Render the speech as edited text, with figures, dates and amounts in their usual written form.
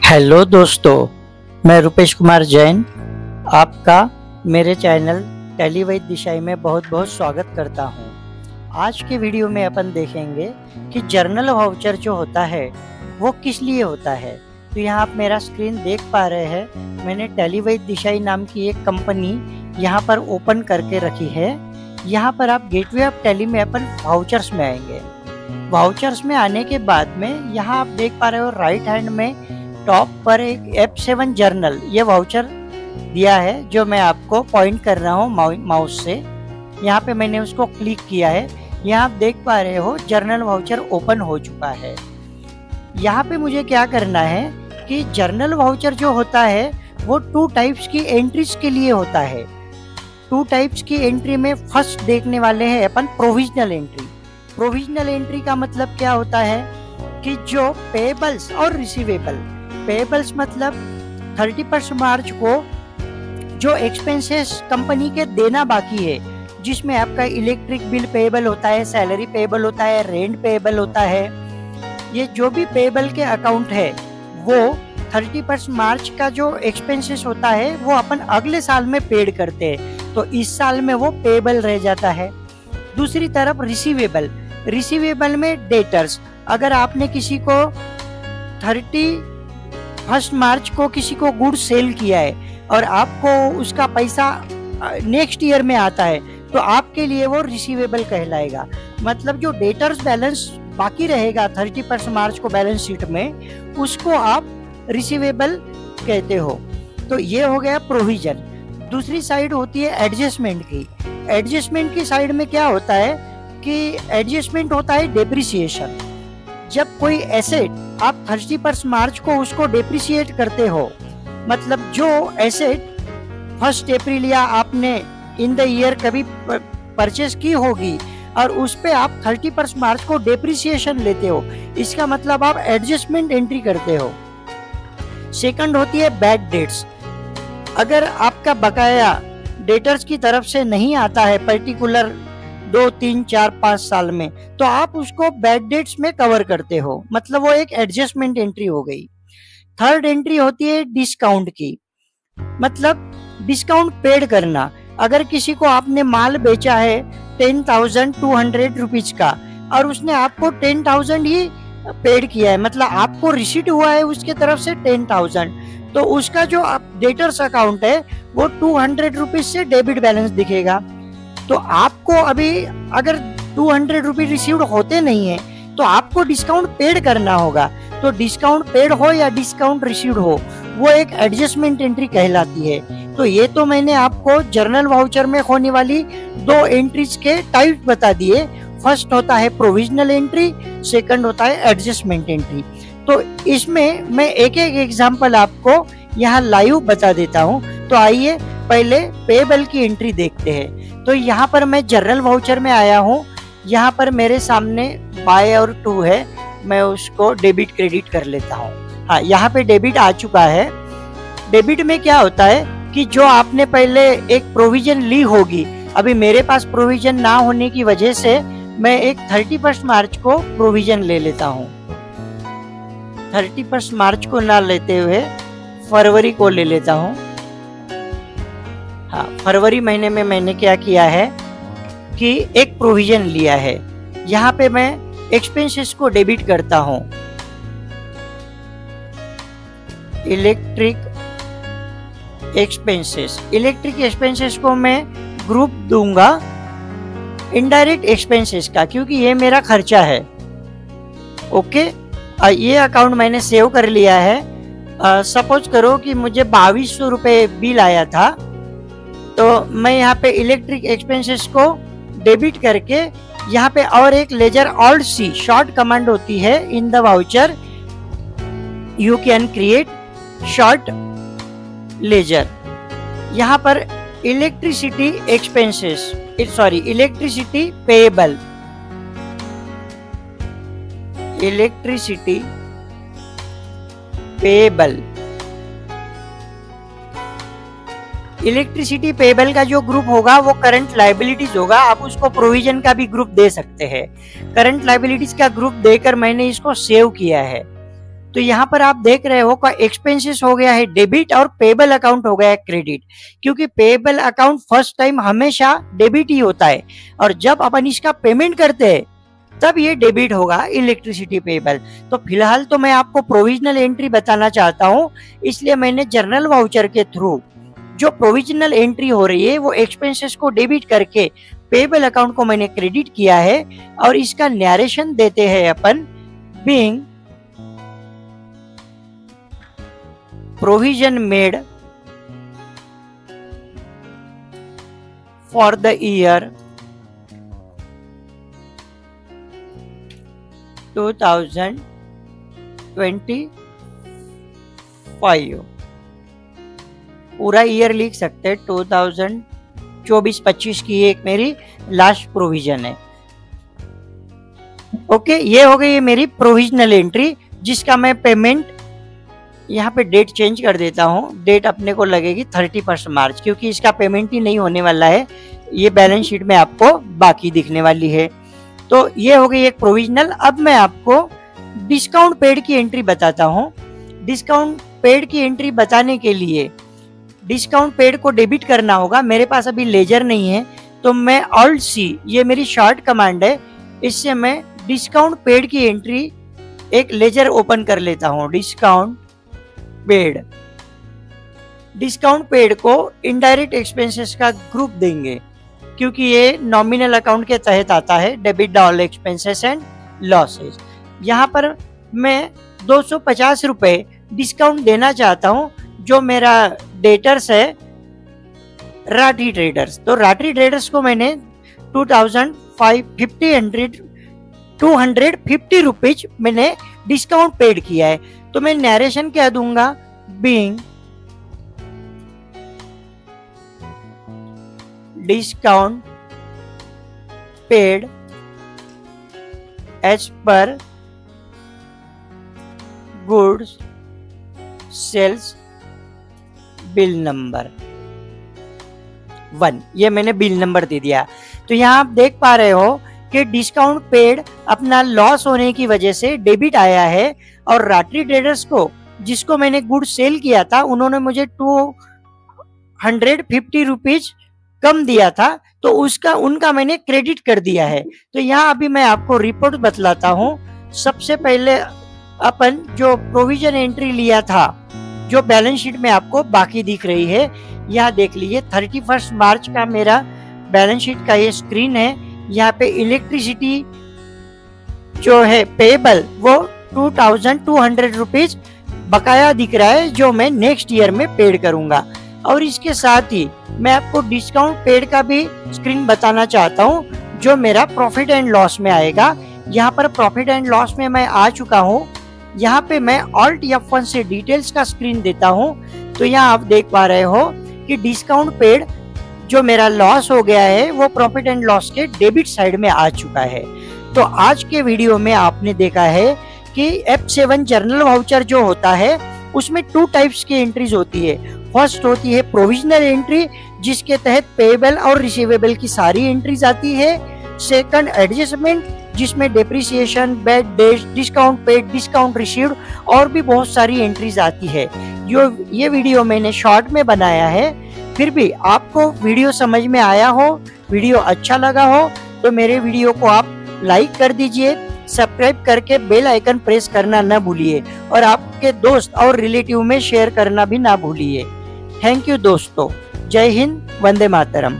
Hello दोस्तों, मैं रुपेश कुमार जैन आपका मेरे चैनल टेलीवैद्य दिशाई में बहुत बहुत स्वागत करता हूं। आज के वीडियो में अपन देखेंगे कि जर्नल वाउचर जो होता है वो किस लिए होता है। तो यहाँ आप मेरा स्क्रीन देख पा रहे हैं, मैंने टेलीवैद्य दिशाई नाम की एक कंपनी यहाँ पर ओपन करके रखी है। यहाँ पर आप गेटवे ऑफ टेली में अपन वाउचर्स में आएंगे। वाउचर्स में आने के बाद में यहाँ आप देख पा रहे हो राइट हैंड में टॉप पर एक F7 जर्नल ये वाउचर दिया है, जो मैं आपको पॉइंट कर रहा हूँ माउस से। यहाँ पे मैंने उसको क्लिक किया है। यहाँ आप देख पा रहे हो जर्नल वाउचर ओपन हो चुका है। यहाँ पे मुझे क्या करना है कि जर्नल वाउचर जो होता है वो 2 टाइप्स की एंट्रीज के लिए होता है। 2 टाइप्स की एंट्री में फर्स्ट देखने वाले हैं अपन प्रोविजनल एंट्री। प्रोविजनल एंट्री का मतलब क्या होता है कि जो पेबल्स और रिसीवेबल, पेबल्स मतलब 31 मार्च को जो एक्सपेंसेस कंपनी के देना बाकी है, जिसमें आपका इलेक्ट्रिक बिल पेबल होता है, सैलरी पेबल होता है, रेंट पेबल होता है, ये जो भी पेबल के अकाउंट है वो 31 मार्च का जो एक्सपेंसेस होता है वो अपन अगले साल में पेड करते हैं, तो इस साल में वो पेबल रह जाता है। दूसरी तरफ रिसीवेबल, रिसीवेबल में डेटर्स, अगर आपने किसी को 31 मार्च को किसी को गुड सेल किया है और आपको उसका पैसा नेक्स्ट ईयर में आता है, तो आपके लिए वो रिसीवेबल कहलाएगा। मतलब जो डेटर्स बैलेंस बाकी रहेगा 31 मार्च को बैलेंस शीट में, उसको आप रिसीवेबल कहते हो। तो ये हो गया प्रोविजन। दूसरी साइड होती है एडजस्टमेंट की। एडजस्टमेंट की साइड में क्या होता है कि एडजस्टमेंट होता है डेप्रिसिएशन। जब कोई एसेट आप 31 मार्च को उसको डेप्रिसिएट करते हो, मतलब जो एसेट 1 अप्रैल या आपने इन द ईयर कभी परचेस की होगी और उस पे आप 31 मार्च को डेप्रिसिएशन लेते हो, इसका मतलब आप एडजस्टमेंट एंट्री करते हो। सेकंड होती है बैड डेट्स। अगर आपका बकाया डेटर्स की तरफ से नहीं आता है पर्टिकुलर 2, 3, 4, 5 साल में, तो आप उसको बैड डेट्स में कवर करते हो, मतलब वो एक एडजस्टमेंट एंट्री हो गई। थर्ड एंट्री होती है डिस्काउंट की, मतलब डिस्काउंट पेड करना। अगर किसी को आपने माल बेचा है 10,200 रुपीज का और उसने आपको 10,000 ही पेड किया है, मतलब आपको रिसीट हुआ है उसके तरफ से 10,000, तो उसका जो डेटर्स अकाउंट है वो 200 रुपीज से डेबिट बैलेंस दिखेगा। तो आपको अभी अगर 200 रुपीज रिसीव्ड होते नहीं है तो आपको डिस्काउंट पेड करना होगा। तो डिस्काउंट पेड हो या डिस्काउंट रिसीव्ड हो, वो एक एडजस्टमेंट एंट्री कहलाती है। तो ये तो मैंने आपको जर्नल वाउचर में होने वाली 2 एंट्रीज के टाइप बता दिए। फर्स्ट होता है प्रोविजनल एंट्री, सेकंड होता है एडजस्टमेंट एंट्री। तो इसमें मैं एक एक एग्जांपल आपको यहाँ लाइव बता देता हूँ। तो आइए पहले पेबल की एंट्री देखते हैं। तो यहाँ पर मैं जर्नल वाउचर में आया हूँ। यहाँ पर मेरे सामने बाय और टू है, मैं उसको डेबिट क्रेडिट कर लेता हूँ। हाँ, यहाँ पे डेबिट आ चुका है। डेबिट में क्या होता है कि जो आपने पहले एक प्रोविजन ली होगी, अभी मेरे पास प्रोविजन ना होने की वजह से मैं एक 31 मार्च को प्रोविजन ले लेता हूँ। 31 मार्च को ना लेते हुए फरवरी को ले लेता हूँ। हाँ, फरवरी महीने में मैंने क्या किया है कि एक प्रोविजन लिया है। यहाँ पे मैं एक्सपेंसेस को डेबिट करता हूँ। इलेक्ट्रिक एक्सपेंसेस, इलेक्ट्रिक एक्सपेंसेस को मैं ग्रुप दूंगा इनडायरेक्ट एक्सपेंसेस का, क्योंकि ये मेरा खर्चा है। ओके, ये अकाउंट मैंने सेव कर लिया है। सपोज करो कि मुझे 2200 रुपये बिल आया था, तो मैं यहाँ पे इलेक्ट्रिक एक्सपेंसेस को डेबिट करके यहाँ पे और एक ledger alt C short command होती है in the voucher, you can create short ledger. यहाँ पर electricity expenses, sorry electricity payable, electricity payable, electricity payable का जो ग्रुप होगा वो करंट लायबिलिटीज होगा। आप उसको प्रोविजन का भी ग्रुप दे सकते हैं। करंट लायबिलिटीज का ग्रुप देकर मैंने इसको सेव किया है। तो यहाँ पर आप देख रहे हो का एक्सपेंसेस हो गया है डेबिट और पेबल अकाउंट हो गया है क्रेडिट, क्योंकि पेबल अकाउंट फर्स्ट टाइम हमेशा डेबिट ही होता है और जब अपन इसका पेमेंट करते हैं तब ये डेबिट होगा इलेक्ट्रिसिटी पेबल। तो फिलहाल तो मैं आपको प्रोविजनल एंट्री बताना चाहता हूँ, इसलिए मैंने जर्नल वाउचर के थ्रू जो प्रोविजनल एंट्री हो रही है वो एक्सपेंसेस को डेबिट करके पेबल अकाउंट को मैंने क्रेडिट किया है और इसका नरेशन देते हैं अपन being provision made for the year 2025। पूरा ईयर लिख सकते हैं, 2024-25 की एक मेरी लास्ट प्रोविजन है। ओके, ये हो गई मेरी प्रोविजनल एंट्री जिसका मैं पेमेंट यहाँ पे डेट चेंज कर देता हूँ। डेट अपने को लगेगी 31 मार्च, क्योंकि इसका पेमेंट ही नहीं होने वाला है, ये बैलेंस शीट में आपको बाकी दिखने वाली है। तो ये हो गई एक प्रोविजनल। अब मैं आपको डिस्काउंट पेड की एंट्री बताता हूँ। डिस्काउंट पेड की एंट्री बताने के लिए डिस्काउंट पेड को डेबिट करना होगा। मेरे पास अभी लेजर नहीं है तो मैं ऑल्ट सी, ये मेरी शॉर्ट कमांड है, इससे मैं डिस्काउंट पेड की एंट्री एक लेजर ओपन कर लेता हूँ। डिस्काउंट पेड को इनडायरेक्ट एक्सपेंसेस का ग्रुप देंगे, क्योंकि ये नॉमिनल अकाउंट के तहत आता है, debit all expenses and losses. यहाँ पर मैं 250 रुपए डिस्काउंट देना चाहता हूँ, जो मेरा डेटर्स है राठी ट्रेडर्स। तो राठी ट्रेडर्स को मैंने 250 रुपीज मैंने डिस्काउंट पेड किया है। तो मैं नरेशन क्या दूंगा, being discount paid as per goods sales bill number 1, ये मैंने बिल नंबर दे दिया। तो यहाँ आप देख पा रहे हो कि डिस्काउंट पेड अपना लॉस होने की वजह से डेबिट आया है, और राठी ट्रेडर्स को जिसको मैंने गुड सेल किया था उन्होंने मुझे 250 रुपीज कम दिया था, तो उनका मैंने क्रेडिट कर दिया है। तो यहाँ अभी मैं आपको रिपोर्ट बतलाता हूँ। सबसे पहले अपन जो प्रोविजन एंट्री लिया था, जो बैलेंस शीट में आपको बाकी दिख रही है, यहाँ देख लीजिए 31 मार्च का मेरा बैलेंस शीट का ये स्क्रीन है। यहाँ पे इलेक्ट्रिसिटी जो है पेबल वो 2200 रुपीज बकाया दिख रहा है, जो मैं नेक्स्ट ईयर में पेड करूंगा। और इसके साथ ही मैं आपको डिस्काउंट पेड का भी स्क्रीन बताना चाहता हूँ, जो मेरा प्रॉफिट एंड लॉस में आएगा। यहाँ पर प्रॉफिट एंड लॉस में मैं आ चुका हूँ। यहाँ पे मैं ऑल्ट F1 से डिटेल्स का स्क्रीन देता हूँ। तो यहाँ आप देख पा रहे हो कि डिस्काउंट पेड जो मेरा लॉस हो गया है वो प्रॉफिट एंड लॉस के डेबिट साइड में आ चुका है। तो आज के वीडियो में आपने देखा है कि F7 जर्नल वाउचर जो होता है उसमें 2 टाइप्स की एंट्रीज होती है। फर्स्ट होती है प्रोविजनल एंट्री, जिसके तहत पेएबल और रिसीवेबल की सारी एंट्रीज आती है। सेकंड एडजस्टमेंट, जिसमें depreciation, bad debt, discount paid, discount received और भी बहुत सारी एंट्रीज आती है। ये वीडियो मैंने शॉर्ट में बनाया है। फिर भी आपको वीडियो समझ में आया हो, वीडियो अच्छा लगा हो, तो मेरे वीडियो को आप लाइक कर दीजिए, सब्सक्राइब करके बेल आइकन प्रेस करना न भूलिए और आपके दोस्त और रिलेटिव में शेयर करना भी ना भूलिए। थैंक यू दोस्तों। जय हिंद, वंदे मातरम।